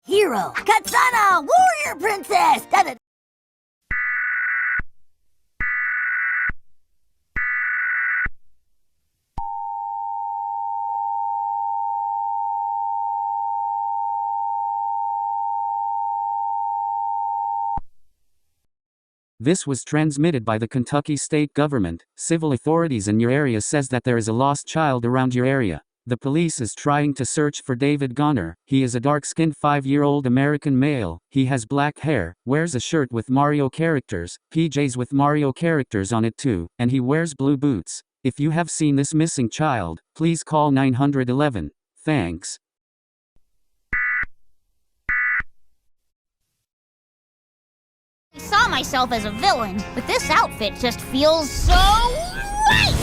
Hero. Katana, warrior princess. This was transmitted by the Kentucky state government. Civil authorities in your area says that there is a lost child around your area. The police is trying to search for David Gunner. He is a dark-skinned 5-year-old American male. He has black hair, wears a shirt with Mario characters, PJs with Mario characters on it too, and he wears blue boots. If you have seen this missing child, please call 911. Thanks. I saw myself as a villain, but this outfit just feels so right!